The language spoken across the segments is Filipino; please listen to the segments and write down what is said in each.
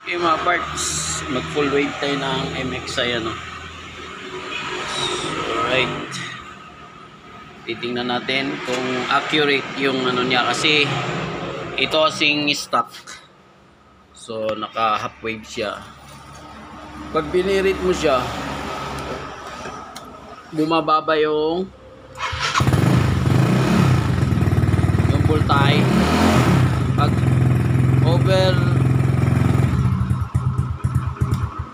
Okay mga parts, mag full wave tayo ng MXI ano. Alright. Titingnan natin kung accurate yung ano niya kasi ito kasing stock. So naka half wave siya. Pag binirit mo siya, bumababa yung voltage.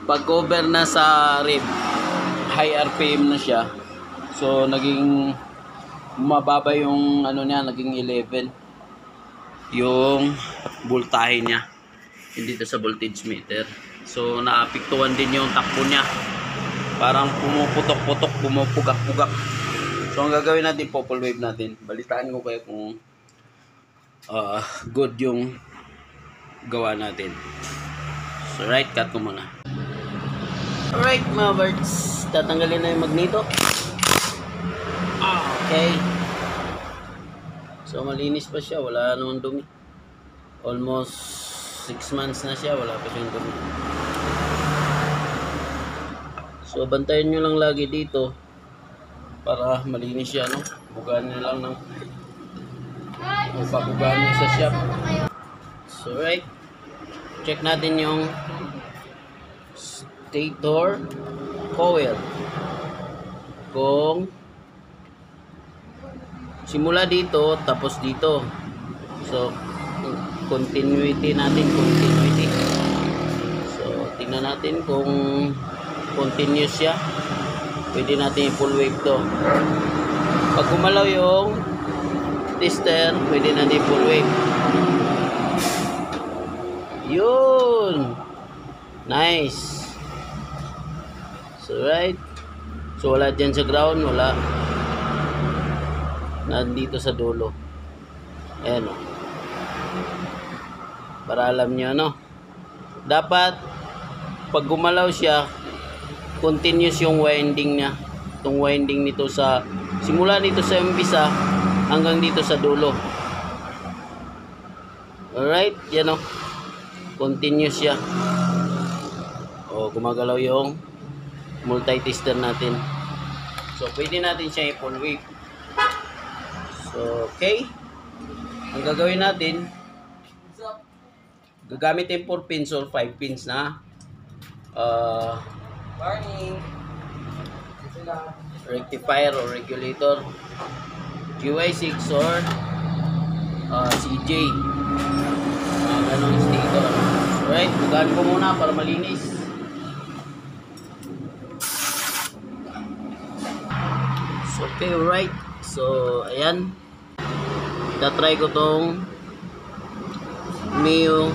Pag over na sa rev, high RPM na siya. So naging mababa yung ano niya, naging 11 yung voltahe niya. Hindi to sa voltage meter. So naapektuhan din yung takbo niya. Parang pumuputok-putok, pumupugak-pugak. So ang gagawin natin, full wave natin. Balitaan ko kayo kung good yung gawa natin. So right, cut ko muna. Alright mga birds, tatanggalin na yung magneto. Okay. So malinis pa siya, wala namang dumi. Almost 6 months na siya, wala pa siyang dumi. So bantayan nyo lang lagi dito para malinis siya, no? Bugaan nyo lang ng pabugaan nyo sa shop. So right, check natin yung stator coil. Kung simula dito tapos dito. So continuity natin, continuity. So tingnan natin kung continuous siya. Pwede natin full wave to. Pag gumalaw yung tester, pwede natin full wave. Yun. Nice. So right. So wala dyan sa ground, wala. Nandito sa dulo. Ayan o. Para alam nyo, no? Dapat pag gumalaw siya, continuous yung winding niya. Itong winding nito sa simula nito sa umpisa hanggang dito sa dulo. Alright, yan o. Continuous siya. O, gumagalaw yung multi-tester natin. So, pwede natin siya i-full wave. So, okay. Ang gagawin natin, gagamitin 4 pins or 5 pins na Morning. rectifier or regulator, GY6 or CJ. Ganun stator. Alright, bugaan ko muna para malinis. So, okay, alright. So, ayan. Tatry ko tong Mio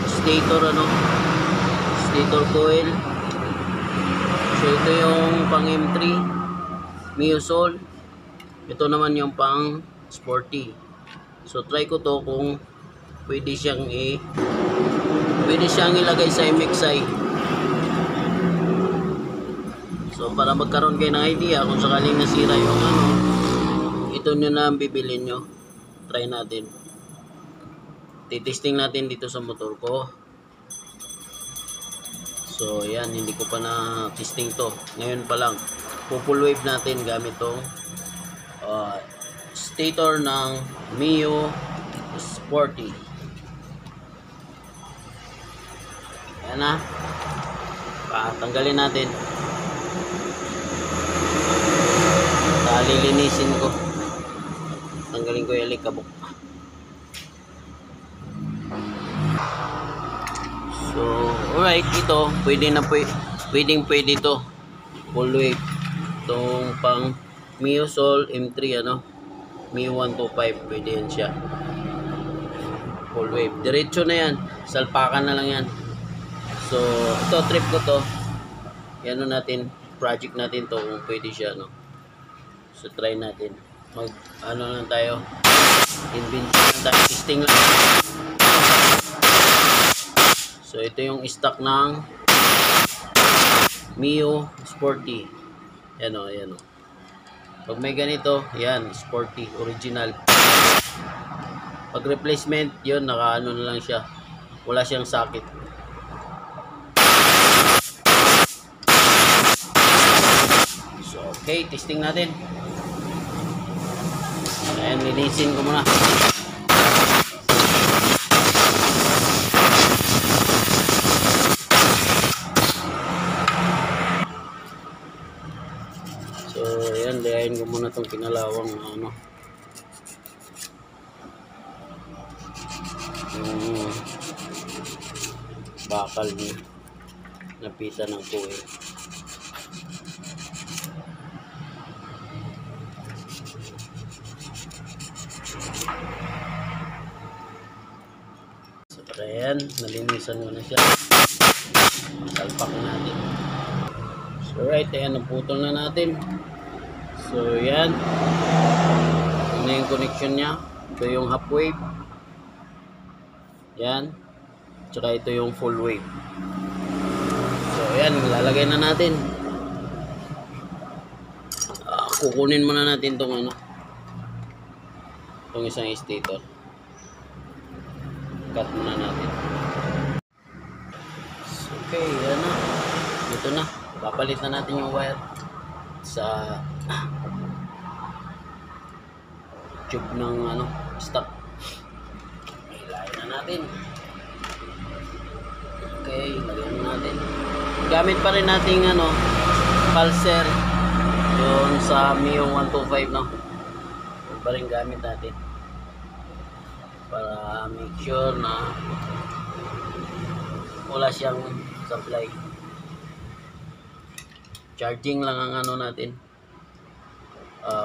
stator, stator coil. So, ito yung pang M3 Mio Sol. Ito naman yung pang sporty. So, try ko to kung pwede siyang ilagay sa MXI. So para magkaroon kayo ng idea kung sakaling nasira yung ito nyo na ang bibilin nyo. Try natin. Titesting natin dito sa motor ko. So yan, hindi ko pa na testing to. Ngayon pa lang. Full wave natin gamit tong stator ng Mio Sporty. Ayan na. Patanggalin natin. Lilinisin ko. Tanggalin ko yung alikabok. So, alright, ito pwede ito. Full wave. Itong pang Mio Sol M3 Mio 125, pwede yan siya. Full wave. Diretso na yan. Salpakan na lang yan. So, ito trip ko to. Yan natin, project natin to kung pwede siya, So try natin. Lang tayo. Invention lang tayo. Testing lang. So ito yung stock ng Mio Sporty. Ayan o. Pag may ganito, yan, Sporty, original. Pag replacement, yun, naka na lang siya. Wala siyang socket. Okay, testing natin. Ayan, linisin ko muna. So, ayan, dayain ko muna itong kinalawang ano. Yung bakal niya. Napita ng kuwi. So, ayan, nalinisan ko na siya. Salpak natin. So, right, ayan, naputol na natin. So, yan. Ito yung connection niya. Ito yung half wave. Yan. Tsaka ito yung full wave. So, yan. Lalagay na natin. Kukunin muna natin itong ano. Itong isang stator. Cut muna natin. So, okay, yan na. Ito na. Papalit na natin yung wire sa tube ng ano, stock. Hilahin na natin. Okay, lagyan na natin. Gamit pa rin natin ano, pulser doon sa Mio 125, no. Yun pa rin gamit natin para make sure na wala siyang supply. Charging lang ang ano natin,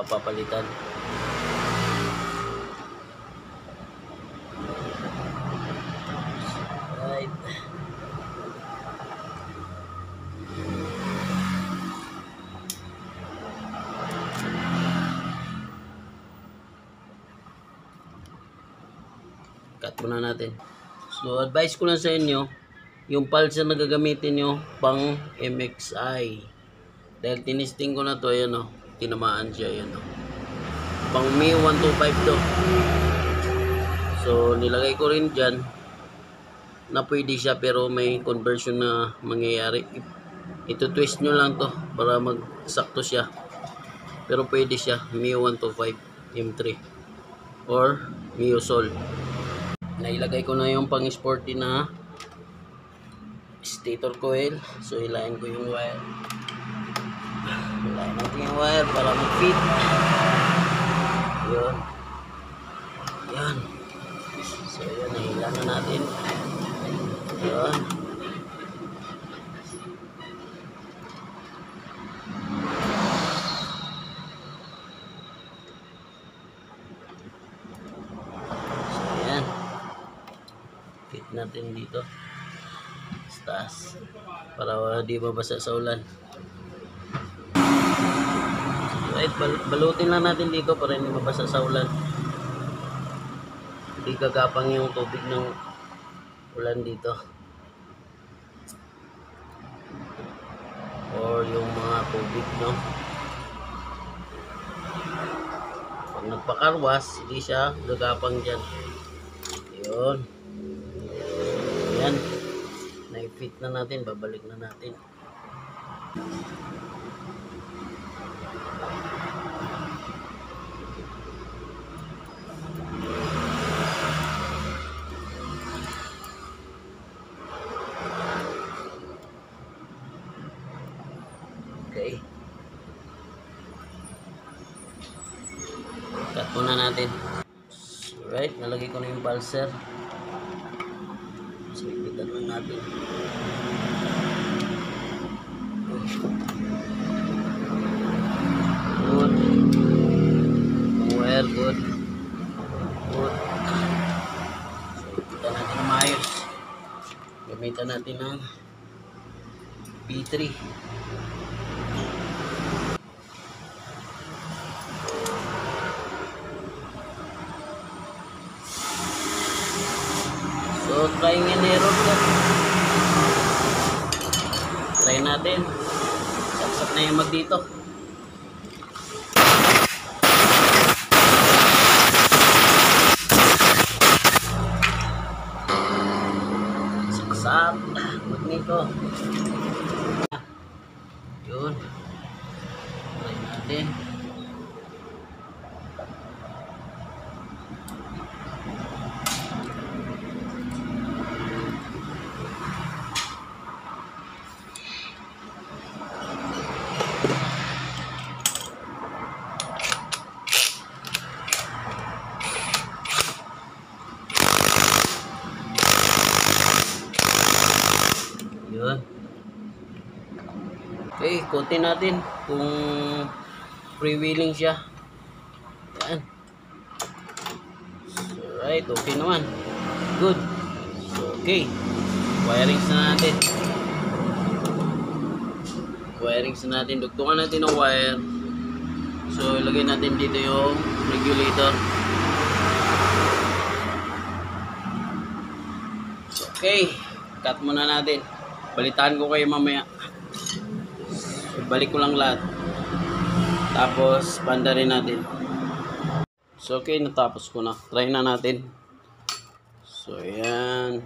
papalitan. Right. Cut muna natin. So, advice ko lang sa inyo, yung pulse na gagamitin nyo pang MXI. Dahil tinisting ko na to, ayan o, tinamaan siya, ayan o. Pang Mio 125 to. So, nilagay ko rin dyan na pwede siya pero may conversion na mangyayari. Ito twist nyo lang to para magsakto siya. Pero pwede siya, Mio 125 M3 or Mio Sol. Nailagay ko na yung pang sporty na stator coil. So, hilahin ko yung wire. Hilahin natin yung wire para mag-fit. Yun. Yan. So, yun. Nahila na natin. Yun. So, yan. Fit natin dito. Taas. Para di mabasa sa ulan. Right, balutin lang natin dito para hindi mabasa sa ulan. Hindi gagapang yung tubig ng ulan dito. Or yung mga tubig, no? Pag nagpakarwas, hindi siya gagapang dyan. Yun. Yan. Na-fit na natin, babalik na natin. Okay. Cut muna natin. Alright, nalagay ko na yung pulser. So, ipitan lang natin. Good. Well, good. Good. So, ipitan natin na maayos. Gamitan natin ng P3. So, trying and error ka. Try natin. Saksak na yung mag dito. Saksak. Mag nito. Yun. Try natin. natin. Yun. Okay, ikutin natin kung freewheeling siya. Yan. So, right, okay naman. Good. So, okay. Wirings na natin. Wirings na natin. Dugtungan natin ng wire. So, ilagay natin dito yung regulator. Okay. Cut muna natin. Balitaan ko kayo mamaya. Balik ko lang lahat. Tapos, banda rin natin. So, okay. Natapos ko na. Try na natin. So, ayan.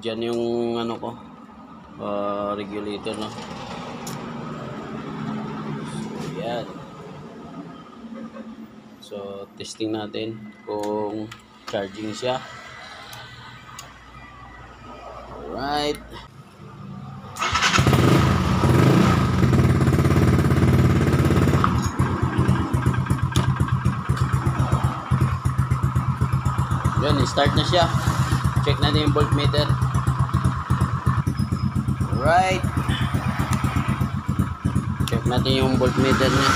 Diyan yung ano ko. Regulator, no? So, ayan. So, testing natin kung charging siya. Alright. Yan, start na siya. Check natin yung voltmeter. Alright. Check natin yung voltmeter niya.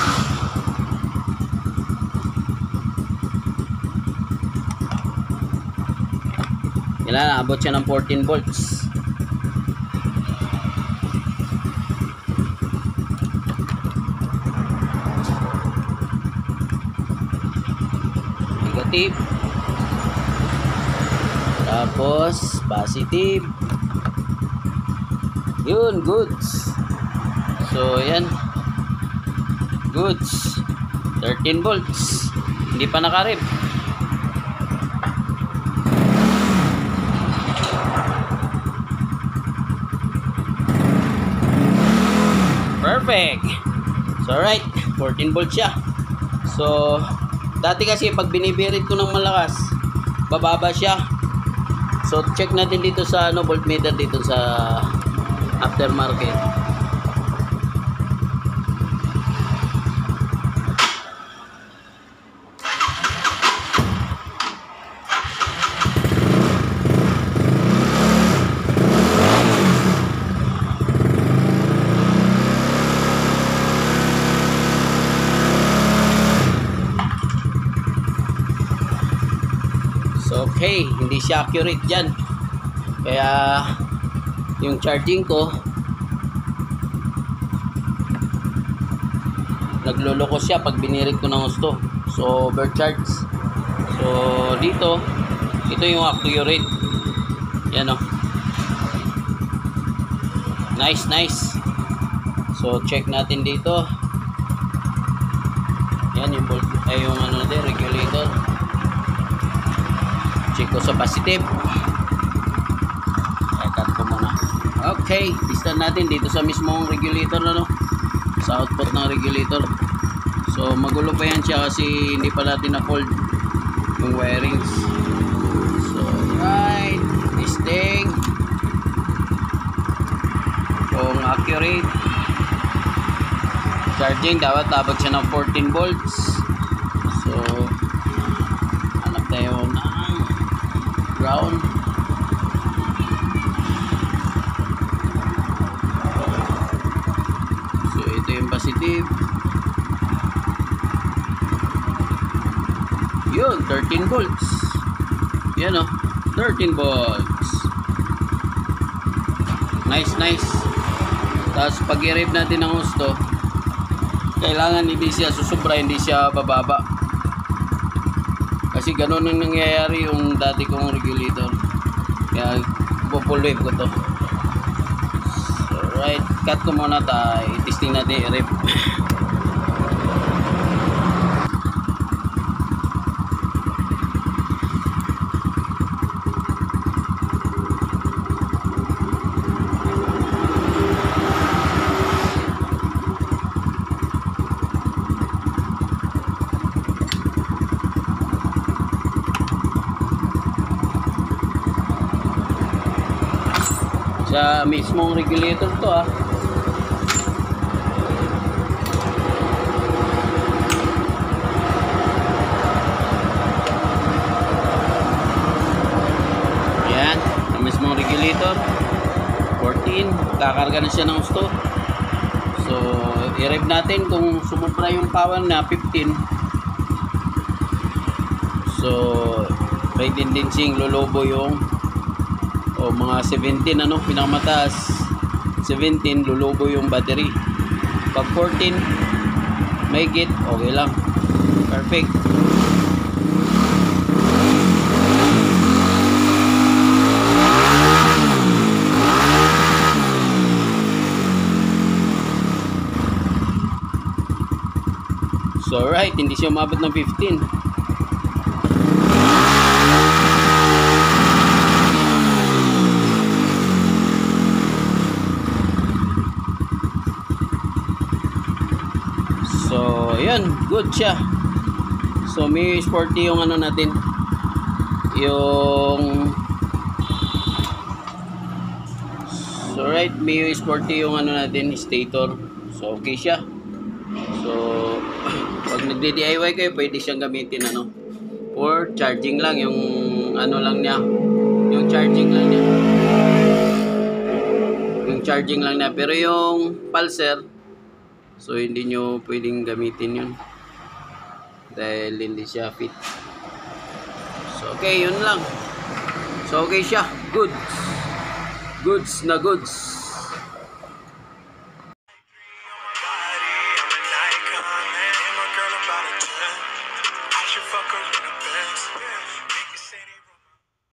Kailangan abot siya ng 14 volts. Negative. Tapos positive. Yun, goods. So yan, goods. 13 volts. Hindi pa nakarib. Perfect. So alright, 14 volts siya. So dati kasi pag binibirit ko ng malakas, bababa siya. So check natin dito sa ano, voltmeter dito sa aftermarket. So okay, hindi siya accurate dyan. Kaya yung charging ko nagloloko siya pag binirit ko ng gusto. So overcharge. So dito, ito yung accurate. Yan o. Nice, nice. So check natin dito. Yan yung yung ano natin, regulator. Check ko sa positive. Cut ko muna. Okay, testan natin dito sa mismong regulator na, no? Sa output ng regulator. So magulo pa yan siya kasi hindi pa natin na-fold yung wirings. So right, testing. Kung accurate. Charging dapat abot siya ng 14 volts. So hanap tayo ng ground. So ito yung positive. Yun, 13 volts. Yan o, 13 volts. Nice, nice. Tapos pag i-rev natin ng gusto, kailangan hindi siya susubra, hindi siya bababa. Kasi ganun ang nangyayari yung dati kong regulator. Kaya full wave ko to. So right, cut ko muna tayo. I-testing natin i-rev. Sa mismong regulator to ah. Yan, sa mismong regulator. 14, kakarga na siya ng gusto. So, i-rev natin kung sumubra yung power na 15. So, may tendency lolobo yung mga 17 ano, pinakamataas 17 lulubo yung battery. Pag 14 may git, okay lang, perfect. So right, hindi siya umabot ng 15. So, ayan, good siya. So, may sporty yung ano natin. Yung So, right, may sporty yung ano natin, stator. So, okay siya. So, pag nagdi-DIY kayo, pwede siyang gamitin ano, or charging lang yung ano lang niya. Yung charging lang niya. Yung charging lang niya. Pero yung pulser, so, hindi nyo pwedeng gamitin yun. Dahil hindi siya fit. So, okay, yun lang. So, okay siya. Good. Goods na goods. I should fuck her.